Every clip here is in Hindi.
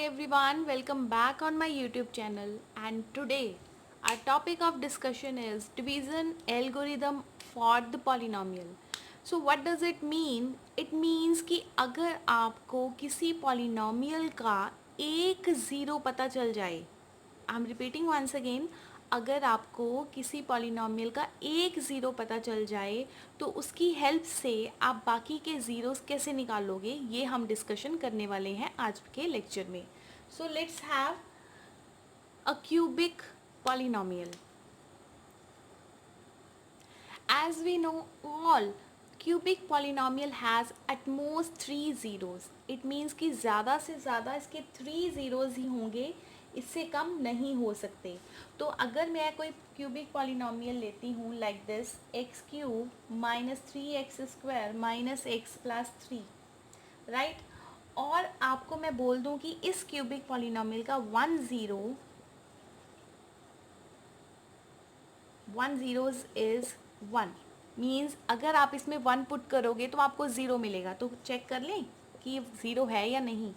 everyone, welcome back on my YouTube channel, and today our topic of discussion is division algorithm for the polynomial. So what does it mean? It means कि अगर आपको किसी polynomial का एक ज़ीरो पता चल जाए, I am repeating once again, अगर आपको किसी पॉलिनॉमियल का एक ज़ीरो पता चल जाए तो उसकी हेल्प से आप बाकी के ज़ीरोस कैसे निकालोगे, ये हम डिस्कशन करने वाले हैं आज के लेक्चर में. So let's have a cubic polynomial. As we know all, cubic polynomial has at most 3 zeros. It means कि ज़्यादा से ज़्यादा इसके 3 zeros ही होंगे, इससे कम नहीं हो सकते. तो अगर मैं कोई क्यूबिक पॉलिनॉमियल लेती हूँ like this, x cube minus 3x² minus x plus 3, right, और आपको मैं बोल दूँ कि इस क्यूबिक पॉलिनॉमियल का वन ज़ीरोज़ इज़ 1, मीन्स अगर आप इसमें 1 पुट करोगे तो आपको 0 मिलेगा. तो चेक कर लें कि 0 है या नहीं.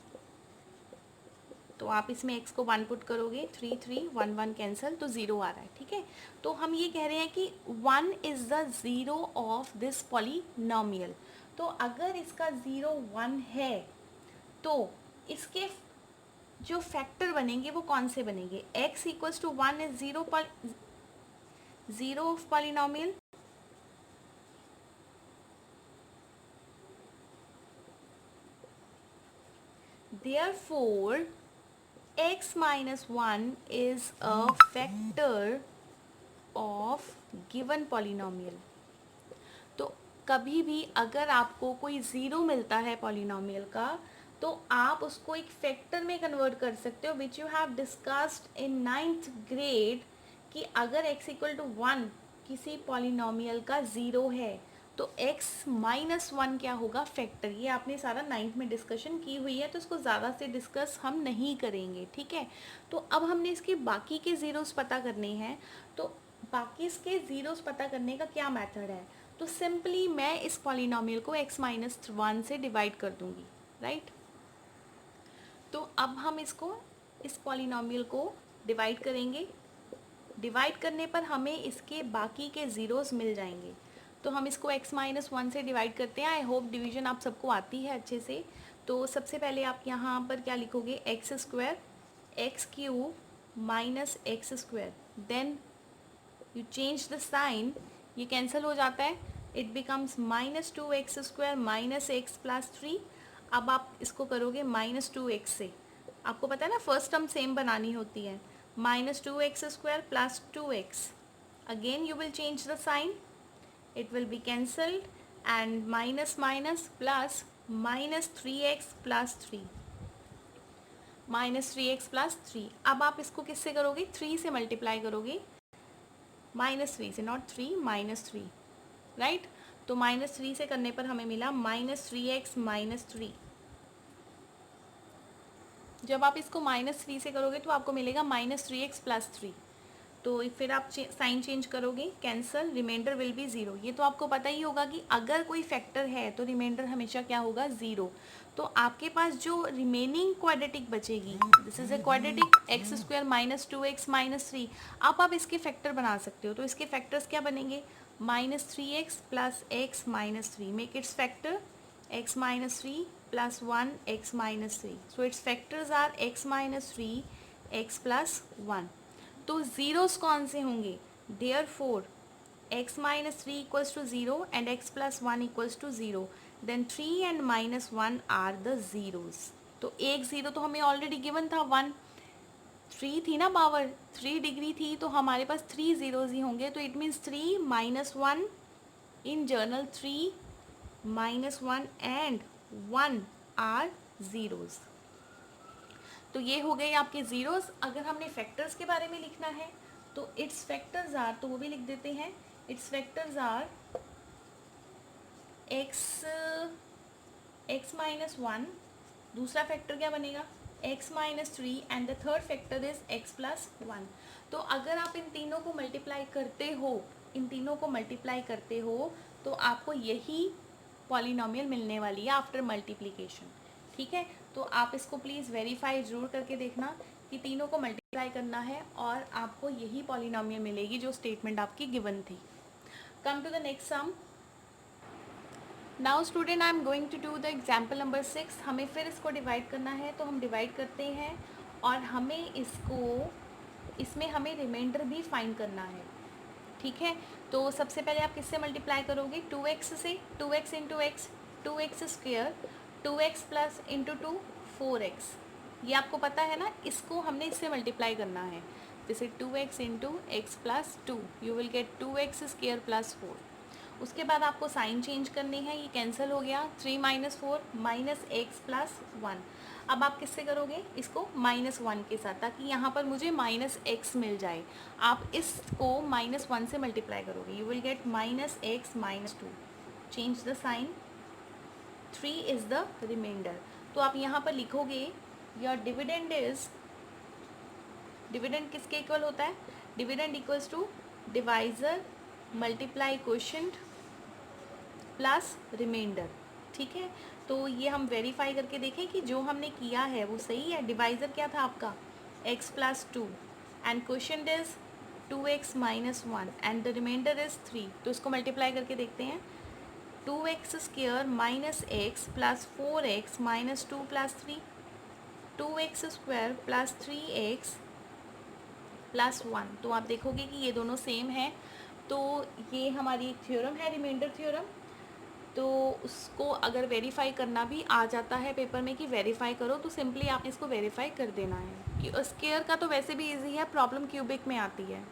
तो आप इसमें x को 1 पुट करोगे, 3 3 1 1 कैंसिल, तो 0 आ रहा है. ठीक है, तो हम ये कह रहे हैं कि 1 is the zero of this polynomial. तो अगर इसका 0 1 है तो इसके जो फैक्टर बनेंगे वो कौन से बनेंगे? x equals to 1 is zero of polynomial. Therefore, x minus 1 is a factor of given polynomial. तो कभी भी अगर आपको कोई ज़ीरो मिलता है पॉलिनॉमियल का तो आप उसको एक फैक्टर में कन्वर्ट कर सकते हो, which you have discussed in 9th grade, कि अगर x इक्वल टू 1 किसी पॉलिनॉमियल का ज़ीरो है तो x माइनस 1 क्या होगा? फैक्टर. ये आपने सारा 9th में डिस्कशन की हुई है, तो इसको ज़्यादा से डिस्कस हम नहीं करेंगे. ठीक है, तो अब हमने इसके बाकी के ज़ीरोस पता करने हैं. तो बाकी इसके ज़ीरोस पता करने का क्या मेथड है? तो सिंपली मैं इस पॉलिनॉमियल को x माइनस 1 से डिवाइड कर दूंगी, राइट. तो अब हम इस पॉलिनॉमियल को डिवाइड करेंगे. डिवाइड करने पर हमें इसके बाकी के ज़ीरोस मिल जाएंगे. तो हम इसको x माइनस 1 से डिवाइड करते हैं. आई होप डिवीजन आप सबको आती है अच्छे से. तो सबसे पहले आप यहाँ पर क्या लिखोगे? x² x cube minus x², then you change the sign, ये कैंसिल हो जाता है, it becomes minus 2x² minus x plus 3. अब आप इसको करोगे माइनस 2x से. आपको पता है ना, फर्स्ट टर्म सेम बनानी होती है. Minus 2x² plus 2x, again you will change the sign, it will be cancelled, and minus minus plus minus 3x plus 3, minus 3x plus 3. अब आप इसको किससे करोगे? 3 से मल्टीप्लाई करोगे, माइनस 3 से, नॉट 3, माइनस 3, राइट. तो माइनस 3 से करने पर हमें मिला माइनस 3x माइनस 3. जब आप इसको माइनस 3 से करोगे तो आपको मिलेगा माइनस 3x प्लस 3. तो फिर आप साइन चेंज करोगे, कैंसल, रिमाइंडर विल बी 0. ये तो आपको पता ही होगा कि अगर कोई फैक्टर है तो रिमाइंडर हमेशा क्या होगा? 0. तो आपके पास जो रिमेनिंग क्वाड्रेटिक बचेगी, this is a quadratic, x² minus 2x minus 3. आप इसके फैक्टर बना सकते हो. तो इसके फैक्टर्स क्या बनेंगे? Minus 3x plus x minus 3, make its factor x minus 3 plus 1 x minus 3. So its factors are x minus 3 x plus 1. तो ज़ीरोस कौन से होंगे? Therefore x minus 3 equals to 0 and x plus 1 equals to 0, then 3 and minus 1 are the zeros. तो एक ज़ीरो तो हमें ऑलरेडी गिवन था 1, 3 थी ना पावर, 3 डिग्री थी, तो हमारे पास 3 ज़ीरोज़ ही होंगे. तो it means 3 minus 1, in general 3 minus 1 and 1 are zeros. तो ये हो गए आपके ज़ीरोज़. अगर हमने फैक्टर्स के बारे में लिखना है तो इट्स फैक्टर्स आर, तो वो भी लिख देते हैं, its factors are x minus 1, दूसरा फैक्टर क्या बनेगा? x minus 3, and the third factor is x plus 1. तो अगर आप इन तीनों को मल्टीप्लाई करते हो तो आपको यही पॉलिनॉमियल मिलने वाली है आफ्टर मल्टीप्लिकेशन. ठीक है, तो आप इसको प्लीज़ वेरीफाई ज़रूर करके देखना कि तीनों को मल्टीप्लाई करना है और आपको यही पॉलिनोमियल मिलेगी जो स्टेटमेंट आपकी गिवन थी। Come to the next sum. Now student I am going to do the example number 6। हमें फिर इसको डिवाइड करना है, तो हम डिवाइड करते हैं और हमें इसमें हमें रिमाइंडर भी फाइंड करना है। ठीक है, तो सबसे पहले आप किससे मल्टीप्लाई करोगे? 2x से, 2x into x, 2x square, 2x plus into 2 4x। ये आपको पता है ना, इसको हमने इससे मल्टीप्लाई करना है। जैसे 2x into x plus 2, you will gate 2x square plus 4। उसके बाद आपको साइन चेंज करनी है, ये कैंसिल हो गया, 3 माइनस 4 माइनस एक्स प्लस 1। अब आप किससे करोगे? इसको -1 के साथ, ताकि यहाँ पर मुझे -x मिल जाए। आप इसको -1 से मल्टीप्लाई करोगे, you will get -x - 2। Change the sign, 3 is the remainder. तो आप यहाँ पर लिखोगे योर डिविडेंड इज, डिविडेंड किसके इक्वल होता है? Dividend equals to divisor multiply quotient plus remainder. ठीक है, तो ये हम वेरीफाई करके देखें कि जो हमने किया है वो सही है। डिवाइज़र क्या था आपका? x plus 2 and quotient is 2x minus 1 and the remainder is 3। तो इसको मल्टीप्लाई करके देखते हैं। 2x square minus x plus 4x minus 2 plus 3, 2x square plus 3x plus 1। तो आप देखोगे कि ये दोनों सेम है। तो ये हमारी एक थ्योरम है, रिमाइंडर थ्योरम। तो उसको अगर वेरीफाई करना भी आ जाता है पेपर में कि वेरीफाई करो, तो सिंपली आप इसको वेरीफाई कर देना है। कि स्क्वायर का तो वैसे भी इजी है, प्रॉब्लम क्यूबिक में आती है।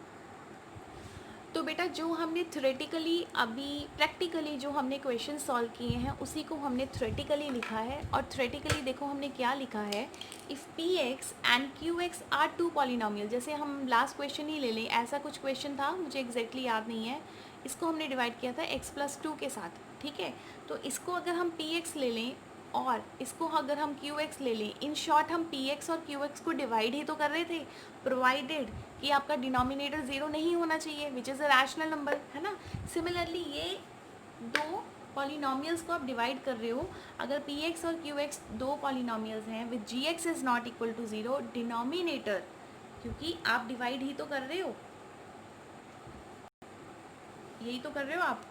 तो बेटा जो हमने थ्योरेटिकली अभी प्रैक्टिकली जो हमने क्वेश्चन सॉल्व किए हैं उसी को हमने थ्योरेटिकली लिखा है। और थ्योरेटिकली देखो हमने क्या लिखा है, if P x and Q x are two polynomial. जैसे हम लास्ट क्वेश्चन ही ले लें, ऐसा कुछ क्वेश्चन था, मुझे एग्जैक्टली याद नहीं है। इसको हमने डिवाइड किया था x प्लस 2 के साथ। ठीक है, तो इसको अगर हम पी एक्स ले लें और इसको अगर हम क्यू एक्स ले लें, इन शॉर्ट हम पी एक्स और क्यू एक्स को डिवाइड ही तो कर रहे थे, प्रोवाइडेड कि आपका डिनोमिनेटर ज़ीरो नहीं होना चाहिए, which is a rational number, है ना। सिमिलरली ये दो पॉलिनोमियल्स को आप डिवाइड कर रहे हो, अगर पी एक्स और क्यू एक्स दो पॉलिनोमियल्स हैं with G x is not equal to zero, denominator, क्योंकि आप डिवाइड ही तो कर रहे हो, यही तो कर रहे हो आप।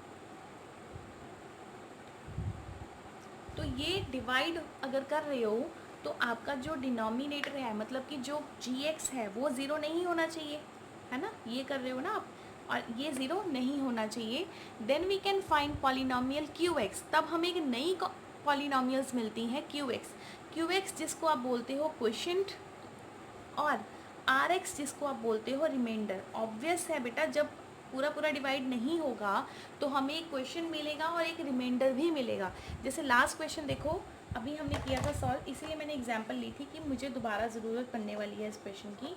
तो ये डिवाइड अगर कर रहे हो तो आपका जो डिनोमिनेटर है, मतलब कि जो जी एक्स है वो ज़ीरो नहीं होना चाहिए, है ना। ये कर रहे हो ना आप, और ये ज़ीरो नहीं होना चाहिए। Then we can find polynomial Q x. तब हमें एक नई पॉलिनोमियल्स मिलती हैं क्यू एक्स। क्यू एक्स जिसको आप बोलते हो क्वोशिएंट, और आर एक्स जिसको आप बोलते हो रिमाइंडर। ऑब्वियस है बेटा, जब पूरा पूरा डिवाइड नहीं होगा तो हमें एक क्वेश्चन मिलेगा और एक रिमाइंडर भी मिलेगा। जैसे लास्ट क्वेश्चन देखो, अभी हमने किया था सॉल्व, इसीलिए मैंने एग्जांपल ली थी कि मुझे दोबारा ज़रूरत पड़ने वाली है इस क्वेश्चन की।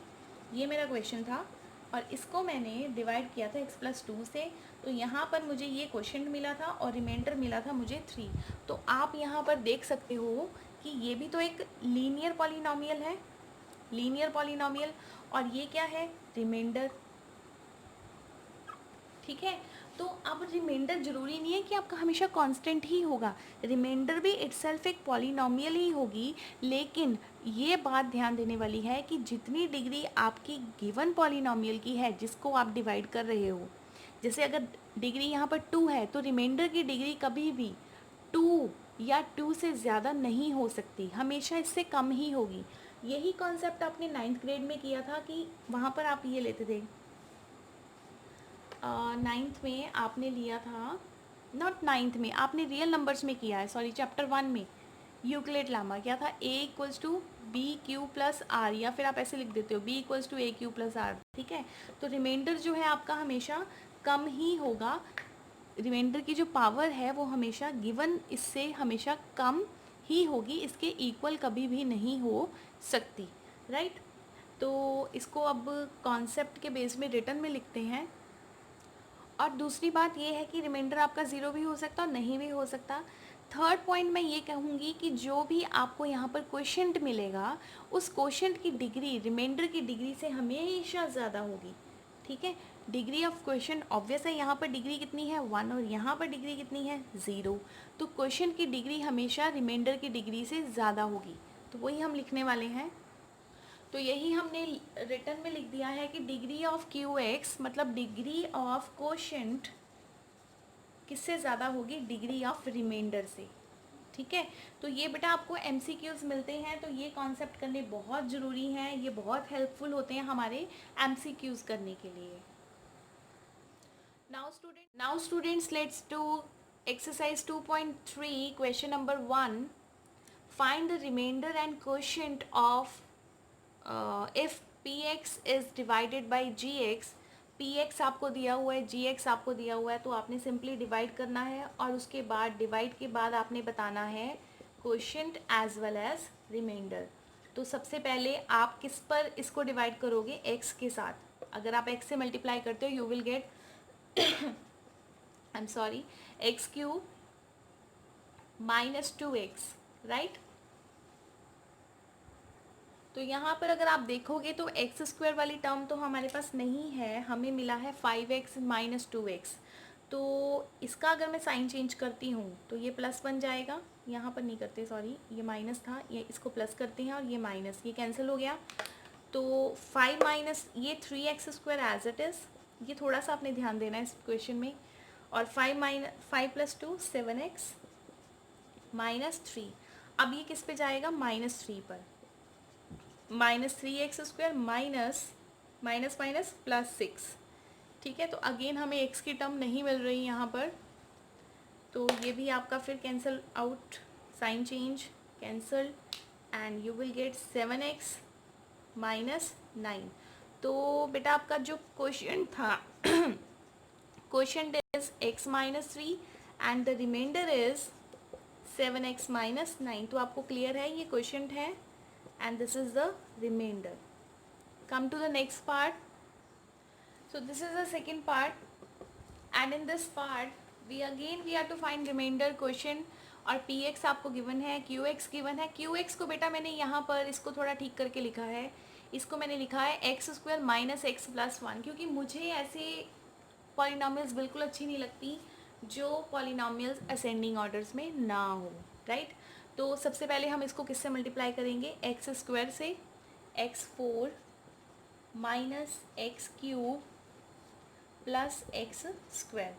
ये मेरा क्वेश्चन था और इसको मैंने डिवाइड किया था x प्लस 2 से। तो यहाँ पर मुझे ये क्वेश्चन मिला था और रिमाइंडर मिला था मुझे 3। तो आप यहाँ पर देख सकते हो कि ये भी तो एक लीनियर पॉलिनोमियल है, लीनियर पॉलिनोमियल, और ये क्या है? रिमाइंडर। ठीक है, तो अब रिमाइंडर जरूरी नहीं है कि आपका हमेशा कांस्टेंट ही होगा, रिमाइंडर भी इटसेल्फ एक पॉलिनोमियल ही होगी। लेकिन ये बात ध्यान देने वाली है कि जितनी डिग्री आपकी गिवन पॉलिनोमियल की है जिसको आप डिवाइड कर रहे हो, जैसे अगर डिग्री यहाँ पर 2 है तो रिमाइंडर की डिग्री कभी भी 2 या 2 से ज़्यादा नहीं हो सकती, हमेशा इससे कम ही होगी। यही कॉन्सेप्ट आपने 9th ग्रेड में किया था कि वहाँ पर आप ये लेते थे, 9th में आपने लिया था, नॉट 9th में, आपने रियल नंबर्स में किया है, सॉरी चैप्टर 1 में यूक्लिड लामा क्या था, a equals to B Q plus R, या फिर आप ऐसे लिख देते हो b equals to A Q plus R. ठीक है, तो रिमाइंडर जो है आपका हमेशा कम ही होगा, रिमाइंडर की जो पावर है वो हमेशा गिवन इससे हमेशा कम ही होगी, इसके इक्वल कभी भी नहीं हो सकती, राइट। तो इसको अब कॉन्सेप्ट के बेस में रिटर्न में लिखते हैं। और दूसरी बात ये है कि रिमाइंडर आपका ज़ीरो भी हो सकता और नहीं भी हो सकता। थर्ड पॉइंट मैं ये कहूँगी कि जो भी आपको यहाँ पर क्वोशिएंट मिलेगा उस क्वोशिएंट की डिग्री रिमाइंडर की डिग्री से हमेशा ज़्यादा होगी। ठीक है, डिग्री ऑफ क्वेश्चन ऑब्वियस है, यहाँ पर डिग्री कितनी है 1 और यहाँ पर डिग्री कितनी है 0, तो क्वेश्चन की डिग्री हमेशा रिमाइंडर की डिग्री से ज़्यादा होगी, तो वही हम लिखने वाले हैं। तो यही हमने रिटर्न में लिख दिया है कि डिग्री ऑफ क्यू एक्स मतलब डिग्री ऑफ क्वोशंट किससे ज़्यादा होगी, डिग्री ऑफ रिमाइंडर से। ठीक है, तो ये बेटा आपको एमसीक्यूज मिलते हैं, तो ये कॉन्सेप्ट करने बहुत ज़रूरी हैं, ये बहुत हेल्पफुल होते हैं हमारे एमसीक्यूज करने के लिए। Now students let's do exercise 2.3 question number 1। Find the remainder and quotient of if P x is divided by G x. P x आपको दिया हुआ है, जी एक्स आपको दिया हुआ है, तो आपने सिंपली डिवाइड करना है और उसके बाद डिवाइड के बाद आपने बताना है quotient as well as remainder. तो सबसे पहले आप किस पर इसको डिवाइड करोगे, एक्स के साथ। अगर आप एक्स से मल्टीप्लाई करते हो you will gate I am sorry x cube minus 2x, right. तो यहाँ पर अगर आप देखोगे तो एक्स स्क्वायर वाली टर्म तो हमारे पास नहीं है, हमें मिला है 5x माइनस 2x। तो इसका अगर मैं साइन चेंज करती हूँ तो ये प्लस बन जाएगा, यहाँ पर नहीं करते सॉरी, ये माइनस था, ये इसको प्लस करते हैं और ये माइनस, ये कैंसिल हो गया। तो 5 माइनस ये 3x square as it is, ये थोड़ा सा आपने ध्यान देना है इस क्वेश्चन में। और 5 प्लस 2 7x माइनस 3। अब ये किस पे जाएगा, -3 पर, -3x square minus minus minus plus 6। ठीक है, तो अगेन हमें x की टर्म नहीं मिल रही यहाँ पर, तो ये भी आपका फिर cancel out, sign change cancel and you will get 7x minus 9। तो बेटा आपका जो क्वेश्चन था question is x minus 3 and the remainder is 7x minus 9। तो आपको क्लियर है ये क्वेश्चन है and this is the remainder. Come to the next part. So this is the second part and in this part we have to find remainder question। और px आपको गिवन है, qx गिवन है। qx को बेटा मैंने यहाँ पर इसको थोड़ा ठीक करके लिखा है, इसको मैंने लिखा है x square minus x plus 1, क्योंकि मुझे ऐसे पॉलिनॉमियल्स बिल्कुल अच्छी नहीं लगती जो पॉलिनॉमियल्स असेंडिंग ऑर्डर्स में ना हो, राइट। तो सबसे पहले हम इसको किससे मल्टीप्लाई करेंगे, एक्स स्क्वायर से, x4 minus x cube plus x square,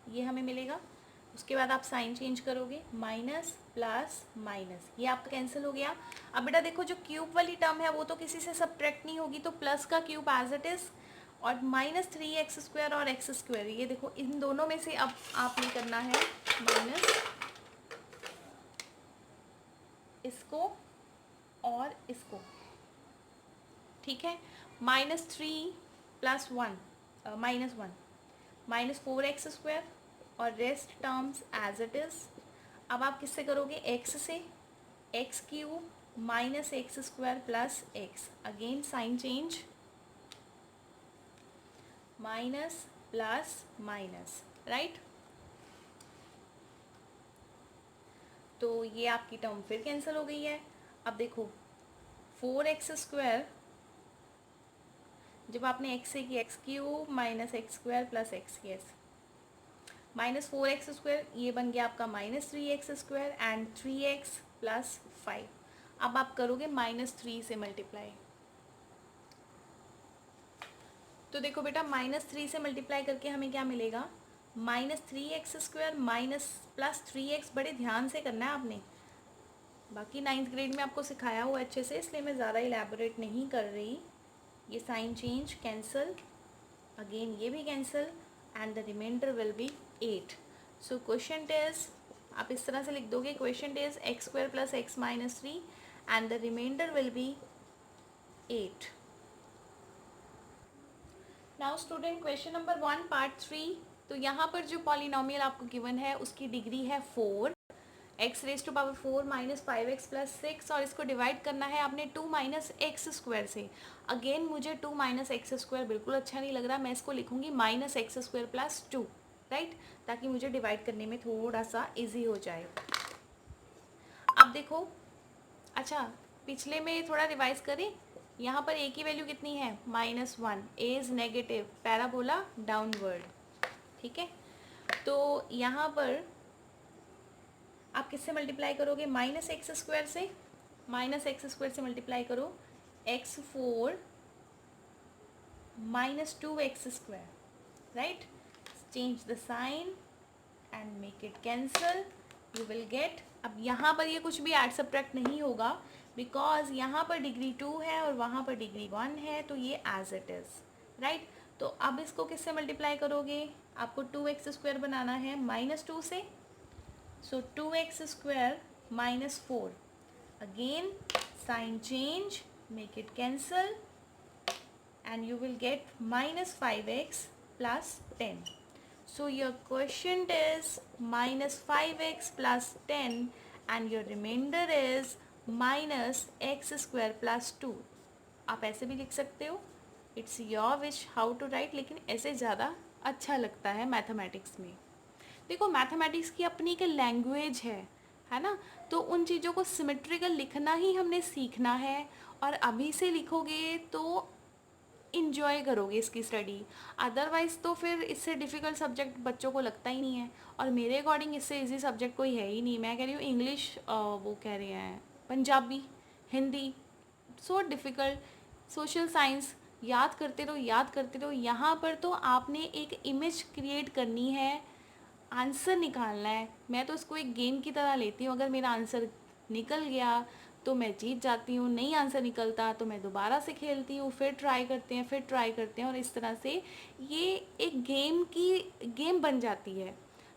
ये हमें मिलेगा। उसके बाद आप साइन चेंज करोगे, माइनस प्लस माइनस, ये आपका कैंसिल हो गया। अब बेटा देखो जो क्यूब वाली टर्म है वो तो किसी से सब्ट्रैक्ट नहीं होगी, तो प्लस का क्यूब एज इट इज़ और -3x स्क्वायर और एक्स स्क्वायर, ये देखो इन दोनों में से अब आपने करना है माइनस इसको और इसको। ठीक है, -3 प्लस 1 -1 -4x स्क्वायर और rest terms as it is. अब आप किससे करोगे, एक्स से, x cube minus x square plus x, again sign change, minus plus minus, right. तो ये आपकी टर्म फिर कैंसिल हो गई है। अब देखो 4x स्क्वायर जब आपने x से किया, x cube minus x square plus x, yes, -4x square, ये बन गया आपका -3x square and 3x plus 5। अब आप करोगे -3 से मल्टीप्लाई, तो देखो बेटा -3 से मल्टीप्लाई करके हमें क्या मिलेगा, -3x square minus plus 3x, बड़े ध्यान से करना है आपने, बाकी 9th ग्रेड में आपको सिखाया हुआ अच्छे से, इसलिए मैं ज़्यादा इलेबोरेट नहीं कर रही। ये साइन चेंज कैंसिल, अगेन ये भी cancel and the remainder will be 8। So question is, आप इस तरह से लिख दोगे, question is x square plus x minus 3 and the remainder will be 8। Now student question number 1 part 3। तो यहाँ पर जो पॉलिनोमियल आपको गिवन है उसकी डिग्री है 4, x raise to power 4 minus 5x plus 6, और इसको डिवाइड करना है आपने 2 माइनस एक्स स्क्वायर से। अगेन मुझे 2 माइनस एक्स स्क्वायर बिल्कुल अच्छा नहीं लग रहा, मैं इसको लिखूंगी minus x square plus 2, right, ताकि मुझे डिवाइड करने में थोड़ा सा इजी हो जाए। अब देखो, अच्छा पिछले में थोड़ा रिवाइज करें, यहाँ पर ए की वैल्यू कितनी है -1, A is negative, parabola downward, ठीक है। तो यहाँ पर आप किससे मल्टीप्लाई करोगे, -x² से, -x² से मल्टीप्लाई करो, x4 -2x², right. Change the sign and make it cancel, you will get. अब यहाँ पर ये कुछ भी ऐड सब्ट्रैक्ट नहीं होगा, बिकॉज यहाँ पर डिग्री 2 है और वहाँ पर डिग्री 1 है, तो ये एज इट इज़, राइट। तो अब इसको किससे मल्टीप्लाई करोगे, आपको 2x² बनाना है -2 से, सो 2x² -4, again sign change, make it cancel and you will get -5x plus 10. So your quotient is -5x plus 10 and your remainder is -x² plus 2. आप ऐसे भी लिख सकते हो, it's your wish how to write, लेकिन ऐसे ज़्यादा अच्छा लगता है मैथमेटिक्स में। देखो मैथमेटिक्स की अपनी एक लैंग्वेज है ना, तो उन चीज़ों को सिमेट्रिकल लिखना ही हमने सीखना है, और अभी से लिखोगे तो इंजॉय करोगे इसकी स्टडी, अदरवाइज़ तो फिर इससे डिफ़िकल्ट सब्जेक्ट बच्चों को लगता ही नहीं है, और मेरे अकॉर्डिंग इससे इजी सब्जेक्ट कोई है ही नहीं। मैं कह रही हूँ इंग्लिश, वो कह रहे हैं Punjabi, Hindi, so difficult, social science, याद करते रहो याद करते रहो। यहाँ पर तो आपने एक इमेज क्रिएट करनी है, आंसर निकालना है। मैं तो इसको एक गेम की तरह लेती हूँ, अगर मेरा आंसर निकल गया तो मैं जीत जाती हूँ, नहीं आंसर निकलता तो मैं दोबारा से खेलती हूँ, फिर ट्राई करते हैं, फिर ट्राई करते हैं, और इस तरह से ये एक गेम बन जाती है।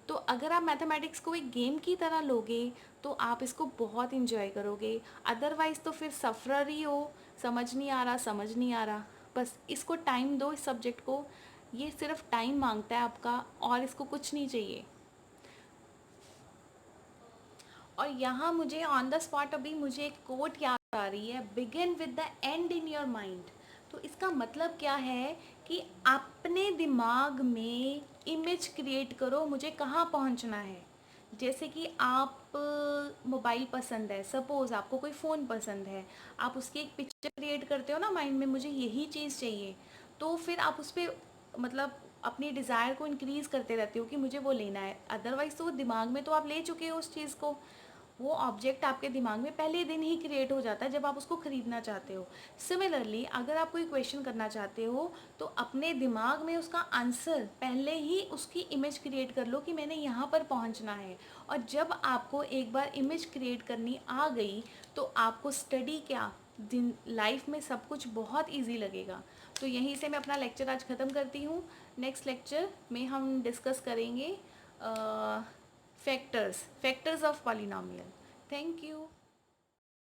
तो अगर आप मैथमेटिक्स को एक गेम की तरह लोगे तो आप इसको बहुत इंजॉय करोगे, अदरवाइज़ तो फिर सफ़र ही हो, समझ नहीं आ रहा समझ नहीं आ रहा। बस इसको टाइम दो, इस सब्जेक्ट को, ये सिर्फ टाइम मांगता है आपका, और इसको कुछ नहीं चाहिए। और यहाँ मुझे ऑन द स्पॉट अभी मुझे एक कोट याद आ रही है, begin with the and in your mind. तो इसका मतलब क्या है कि अपने दिमाग में इमेज क्रिएट करो, मुझे कहाँ पहुँचना है। जैसे कि आप मोबाइल पसंद है, सपोज़ आपको कोई फ़ोन पसंद है, आप उसकी एक पिक्चर क्रिएट करते हो ना माइंड में, मुझे यही चीज़ चाहिए, तो फिर आप उस पर मतलब अपनी डिज़ायर को इंक्रीज़ करते रहते हो कि मुझे वो लेना है। अदरवाइज़ तो वो दिमाग में तो आप ले चुके हो उस चीज़ को, वो ऑब्जेक्ट आपके दिमाग में पहले दिन ही क्रिएट हो जाता है जब आप उसको ख़रीदना चाहते हो। सिमिलरली अगर आप कोई क्वेश्चन करना चाहते हो तो अपने दिमाग में उसका आंसर पहले ही उसकी इमेज क्रिएट कर लो कि मैंने यहाँ पर पहुँचना है, और जब आपको एक बार इमेज क्रिएट करनी आ गई तो आपको स्टडी क्या दिन लाइफ में सब कुछ बहुत ईजी लगेगा। तो यहीं से मैं अपना लेक्चर आज ख़त्म करती हूँ। नेक्स्ट लेक्चर में हम डिस्कस करेंगे factors of polynomial. Thank you.